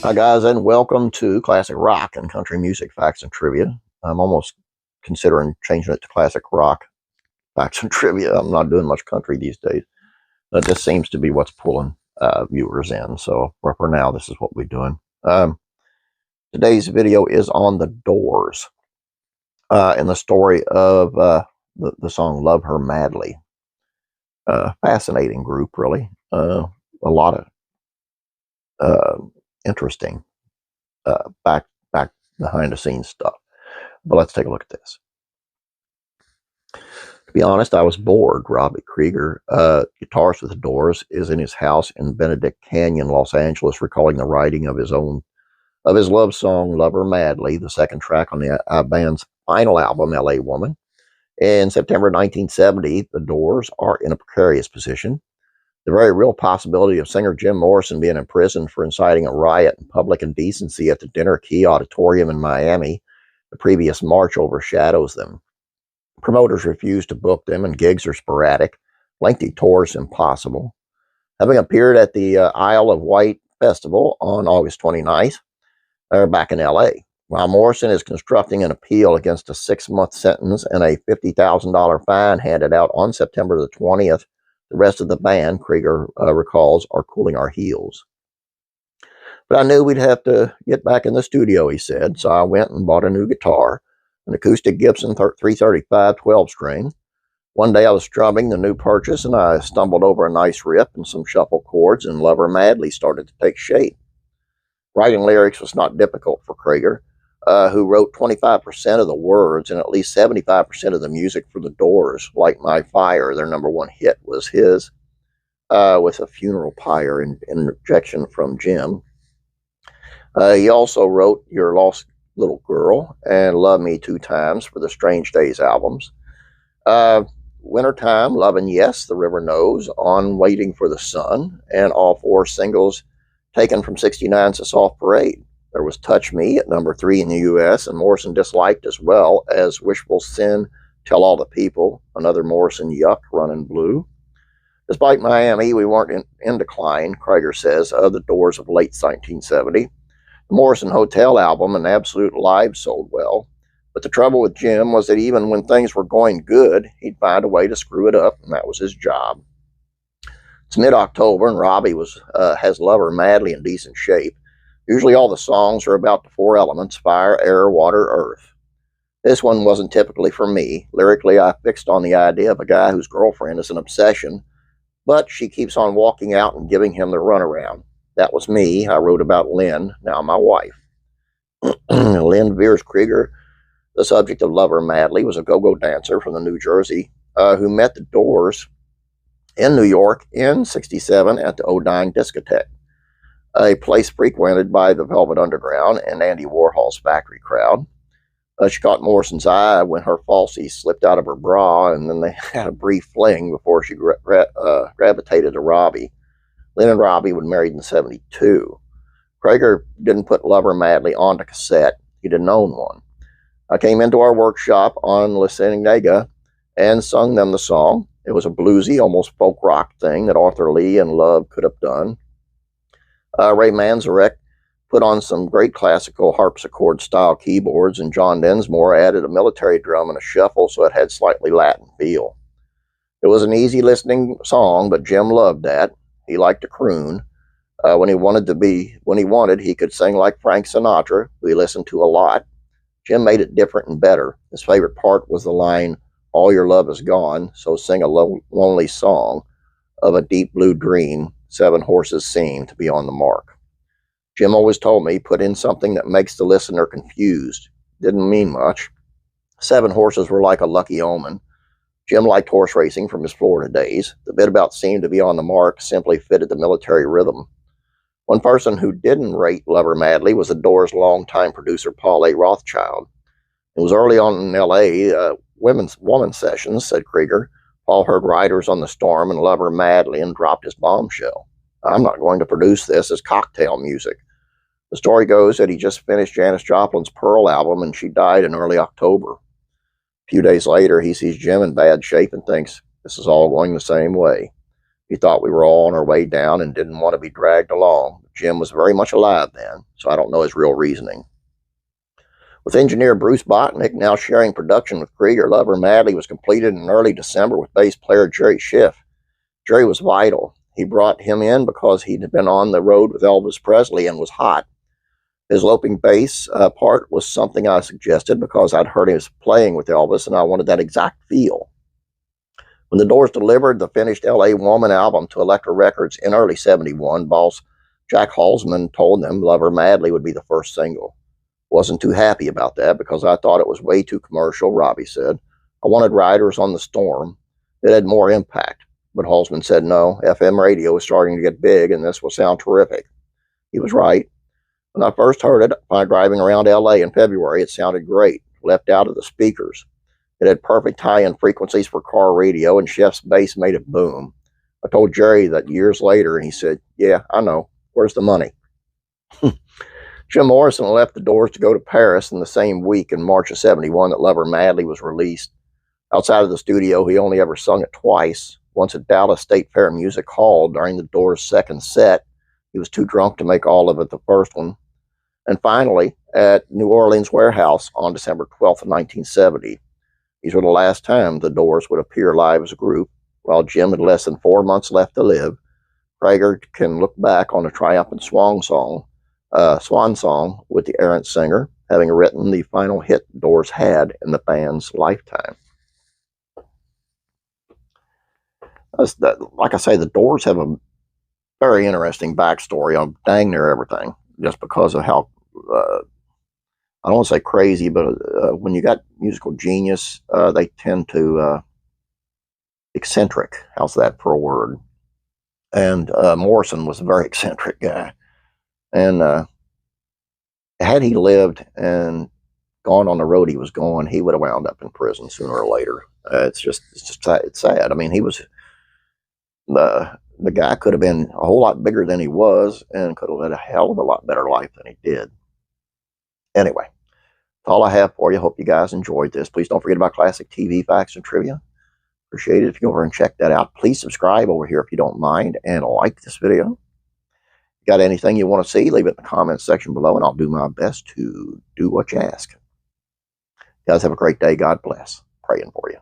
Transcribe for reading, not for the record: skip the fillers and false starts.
Hi, guys, and welcome to Classic Rock and Country Music Facts and Trivia. I'm almost considering changing it to Classic Rock Facts and Trivia. I'm not doing much country these days, but this seems to be what's pulling viewers in. So for now, this is what we're doing. Today's video is on the Doors and the story of the song Love Her Madly. Fascinating group, really. A lot of interesting back behind the scenes stuff. But let's take a look at this. To be honest, I was bored. Robbie Krieger, guitarist with the Doors, is in his house in Benedict Canyon, Los Angeles, recalling the writing of his love song "Love Her Madly," the second track on the band's final album, "L.A. Woman." In September 1970, the Doors are in a precarious position. The very real possibility of singer Jim Morrison being imprisoned for inciting a riot and public indecency at the Dinner Key Auditorium in Miami the previous March overshadows them. Promoters refuse to book them, and gigs are sporadic. Lengthy tours impossible. Having appeared at the Isle of Wight Festival on August 29th, they're back in L.A., while Morrison is constructing an appeal against a 6-month sentence and a $50,000 fine handed out on September the 20th. The rest of the band, Krieger recalls, are cooling our heels. But I knew we'd have to get back in the studio, he said, so I went and bought a new guitar, an acoustic Gibson 335 12-string. One day I was strumming the new purchase, and I stumbled over a nice riff and some shuffle chords, and Love Her Madly started to take shape. Writing lyrics was not difficult for Krieger, who wrote 25% of the words and at least 75% of the music for the Doors. Light My Fire, their #1 hit, was his, with a funeral pyre interjection from Jim. He also wrote Your Lost Little Girl and Love Me 2 Times for the Strange Days albums. Wintertime, Lovin' Yes, The River Knows, On Waiting for the Sun, and all 4 singles taken from '69's A Soft Parade. There was Touch Me at #3 in the U.S., and Morrison disliked, as well as Wishful Sin, Tell All the People, another Morrison yuck, Runnin' Blue. Despite Miami, we weren't in decline, Krieger says, the Doors of late 1970. The Morrison Hotel album and Absolute Live sold well, but the trouble with Jim was that even when things were going good, he'd find a way to screw it up, and that was his job. It's mid-October, and Robbie has Love Her Madly in decent shape. Usually all the songs are about the 4 elements: fire, air, water, earth. This one wasn't typically for me. Lyrically, I fixed on the idea of a guy whose girlfriend is an obsession, but she keeps on walking out and giving him the runaround. That was me. I wrote about Lynn, now my wife. Lynn Veers Krieger, the subject of Love Her Madly, was a go-go dancer from the New Jersey who met the Doors in New York in '67 at the Odine Discotheque, a place frequented by the Velvet Underground and Andy Warhol's factory crowd. She caught Morrison's eye when her falsie slipped out of her bra, and then they had a brief fling before she gravitated to Robbie. Lynn and Robbie were married in '72. Krieger didn't put Love Her Madly onto cassette. He didn't own one. I came into our workshop on La Cienega and sung them the song. It was a bluesy, almost folk rock thing that Arthur Lee and Love could have done. Ray Manzarek put on some great classical harpsichord-style keyboards, and John Densmore added a military drum and a shuffle so it had slightly Latin feel. It was an easy listening song, but Jim loved that. He liked to croon. When he wanted, he could sing like Frank Sinatra, who he listened to a lot. Jim made it different and better. His favorite part was the line, "All your love is gone, so sing a lonely song of a deep blue dream. 7 horses seem to be on the mark." Jim always told me, put in something that makes the listener confused. Didn't mean much. 7 horses were like a lucky omen. Jim liked horse racing from his Florida days. The bit about seemed to be on the mark simply fitted the military rhythm. One person who didn't rate Love Her Madly was the Doors' longtime producer, Paul A. Rothchild. It was early on in L.A., woman sessions, said Krieger. Paul heard Riders on the Storm and Love Her Madly and dropped his bombshell. I'm not going to produce this as cocktail music. The story goes that he just finished Janis Joplin's Pearl album, and she died in early October. A few days later, he sees Jim in bad shape and thinks, this is all going the same way. He thought we were all on our way down and didn't want to be dragged along. Jim was very much alive then, so I don't know his real reasoning. With engineer Bruce Botnick now sharing production with Krieger, Lover Madly was completed in early December with bass player Jerry Schiff. Jerry was vital. He brought him in because he'd been on the road with Elvis Presley and was hot. His loping bass part was something I suggested because I'd heard him playing with Elvis and I wanted that exact feel. When the Doors delivered the finished L.A. Woman album to Elektra Records in early '71, boss Jack Halsman told them Lover Madly would be the first single. Wasn't too happy about that because I thought it was way too commercial, Robbie said. I wanted Riders on the Storm. It had more impact. But Halsman said no, FM radio was starting to get big and this will sound terrific. He was right. When I first heard it, by driving around LA in February, it sounded great, left out of the speakers. It had perfect high-end frequencies for car radio, and Chef's bass made it boom. I told Jerry that years later, and he said, yeah, I know. Where's the money? Jim Morrison left the Doors to go to Paris in the same week in March of '71 that Lover Madly was released. Outside of the studio, he only ever sung it twice. Once at Dallas State Fair Music Hall during the Doors' second set. He was too drunk to make all of it the first one. And finally, at New Orleans Warehouse on December 12th of 1970. These were the last time the Doors would appear live as a group. While Jim had less than 4 months left to live, Krieger can look back on a triumphant swan song with the errant singer, having written the final hit Doors had in the band's lifetime. Like I say, the Doors have a very interesting backstory on dang near everything, just because of how, I don't want to say crazy, but when you got musical genius, they tend to, eccentric, how's that for a word? And Morrison was a very eccentric guy. And had he lived and gone on the road he was going, he would have wound up in prison sooner or later. It's sad. I mean, he was, the guy could have been a whole lot bigger than he was and could have led a hell of a lot better life than he did. Anyway, that's all I have for you. Hope you guys enjoyed this. Please don't forget about classic TV facts and trivia. Appreciate it if you go over and check that out. Please subscribe over here if you don't mind and like this video. Got anything you want to see, leave it in the comments section below and I'll do my best to do what you ask. You guys have a great day. God bless. Praying for you.